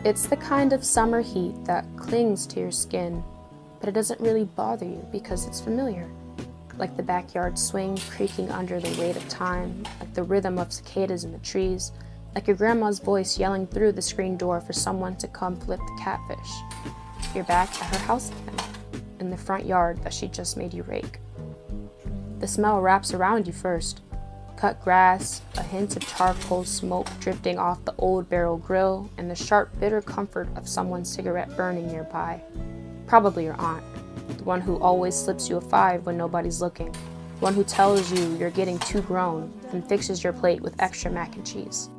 It's the kind of summer heat that clings to your skin, but it doesn't really bother you because it's familiar. Like the backyard swing creaking under the weight of time, like the rhythm of cicadas in the trees, like your grandma's voice yelling through the screen door for someone to come flip the catfish. You're back at her house again, in the front yard that she just made you rake. The smell wraps around you first. Cut grass, a hint of charcoal smoke drifting off the old barrel grill, and the sharp, bitter comfort of someone's cigarette burning nearby. Probably your aunt, the one who always slips you a $5 when nobody's looking, the one who tells you you're getting too grown and fixes your plate with extra mac and cheese.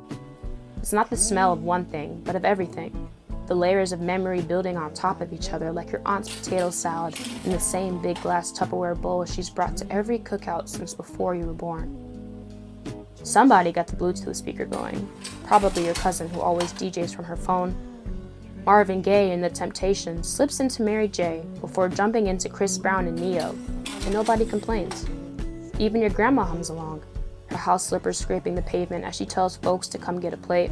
It's not the smell of one thing, but of everything. The layers of memory building on top of each other like your aunt's potato salad in the same big glass Tupperware bowl she's brought to every cookout since before you were born. Somebody got the Bluetooth speaker going, probably your cousin who always DJs from her phone. Marvin Gaye in The Temptations slips into Mary J. before jumping into Chris Brown and Neo, and nobody complains. Even your grandma hums along, her house slippers scraping the pavement as she tells folks to come get a plate.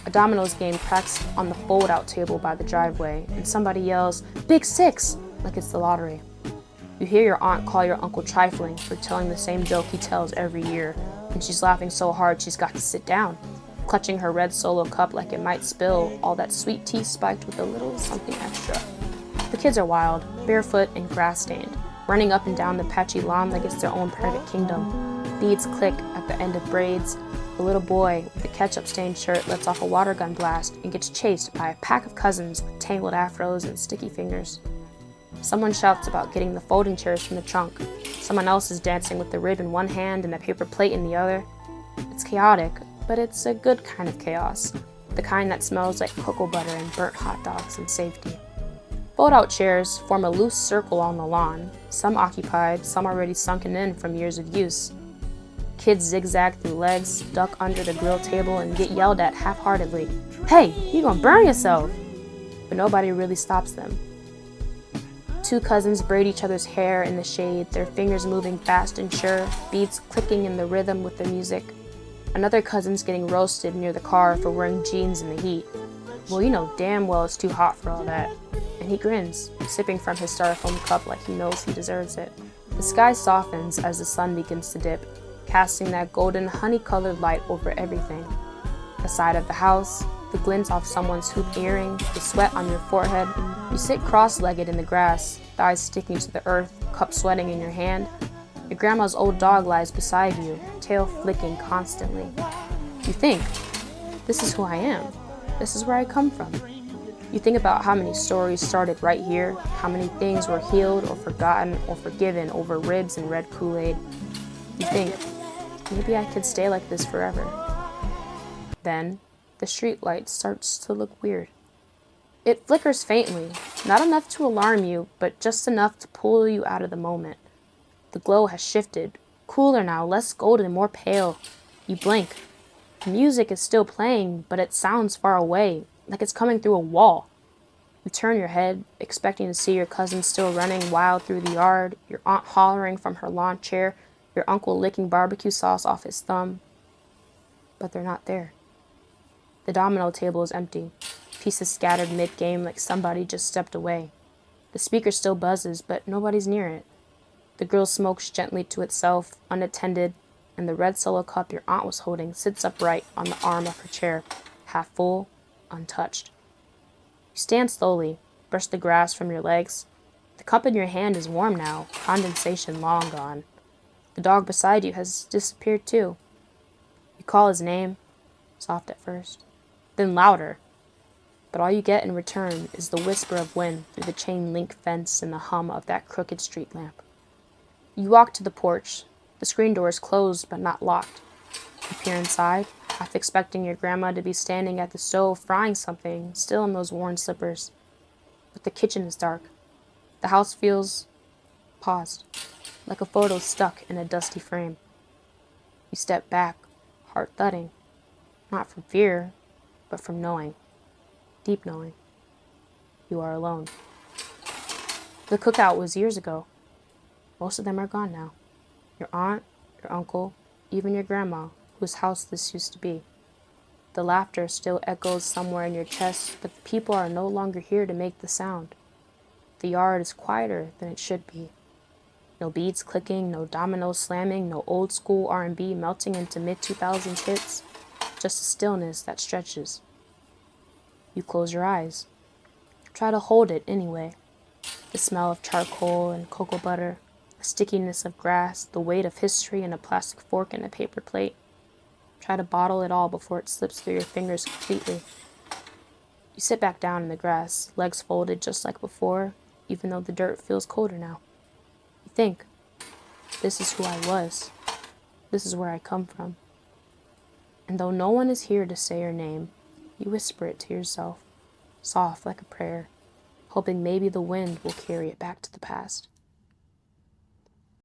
A dominoes game cracks on the fold-out table by the driveway, and somebody yells, "Big Six!" like it's the lottery. You hear your aunt call your uncle trifling for telling the same joke he tells every year, and she's laughing so hard she's got to sit down, clutching her red Solo cup like it might spill all that sweet tea spiked with a little something extra. The kids are wild, barefoot and grass-stained, running up and down the patchy lawn like it's their own private kingdom. Beads click at the end of braids. A little boy with a ketchup-stained shirt lets off a water gun blast and gets chased by a pack of cousins with tangled afros and sticky fingers. Someone shouts about getting the folding chairs from the trunk. Someone else is dancing with the rib in one hand and a paper plate in the other. It's chaotic, but it's a good kind of chaos. The kind that smells like cocoa butter and burnt hot dogs and safety. Fold-out chairs form a loose circle on the lawn, some occupied, some already sunken in from years of use. Kids zigzag through legs, duck under the grill table, and get yelled at half-heartedly. "Hey, you gonna burn yourself!" But nobody really stops them. Two cousins braid each other's hair in the shade, their fingers moving fast and sure, beats clicking in the rhythm with the music. Another cousin's getting roasted near the car for wearing jeans in the heat. Well, you know damn well it's too hot for all that. And he grins, sipping from his styrofoam cup like he knows he deserves it. The sky softens as the sun begins to dip, casting that golden honey-colored light over everything. The side of the house, the glint off someone's hoop earring, the sweat on your forehead. You sit cross-legged in the grass, thighs sticking to the earth, cup sweating in your hand. Your grandma's old dog lies beside you, tail flicking constantly. You think, this is who I am. This is where I come from. You think about how many stories started right here, how many things were healed or forgotten or forgiven over ribs and red Kool-Aid. You think, maybe I could stay like this forever. Then, the streetlight starts to look weird. It flickers faintly, not enough to alarm you, but just enough to pull you out of the moment. The glow has shifted, cooler now, less golden, more pale. You blink. The music is still playing, but it sounds far away, like it's coming through a wall. You turn your head, expecting to see your cousin still running wild through the yard, your aunt hollering from her lawn chair, your uncle licking barbecue sauce off his thumb. But they're not there. The domino table is empty, pieces scattered mid-game like somebody just stepped away. The speaker still buzzes, but nobody's near it. The grill smokes gently to itself, unattended, and the red Solo cup your aunt was holding sits upright on the arm of her chair, half full, untouched. You stand slowly, brush the grass from your legs. The cup in your hand is warm now, condensation long gone. The dog beside you has disappeared too. You call his name, soft at first, then louder. But all you get in return is the whisper of wind through the chain link fence and the hum of that crooked street lamp. You walk to the porch. The screen door is closed but not locked. You peer inside, half expecting your grandma to be standing at the stove frying something, still in those worn slippers. But the kitchen is dark. The house feels paused, like a photo stuck in a dusty frame. You step back, heart thudding, not from fear, but from knowing, deep knowing. You are alone. The cookout was years ago. Most of them are gone now. Your aunt, your uncle, even your grandma, whose house this used to be. The laughter still echoes somewhere in your chest, but the people are no longer here to make the sound. The yard is quieter than it should be. No beads clicking, no dominoes slamming, no old school R&B melting into mid-2000s hits, just a stillness that stretches. You close your eyes. Try to hold it anyway. The smell of charcoal and cocoa butter, the stickiness of grass, the weight of history in a plastic fork and a paper plate. Try to bottle it all before it slips through your fingers completely. You sit back down in the grass, legs folded just like before, even though the dirt feels colder now. You think, this is who I was. This is where I come from. And though no one is here to say your name, you whisper it to yourself, soft like a prayer, hoping maybe the wind will carry it back to the past.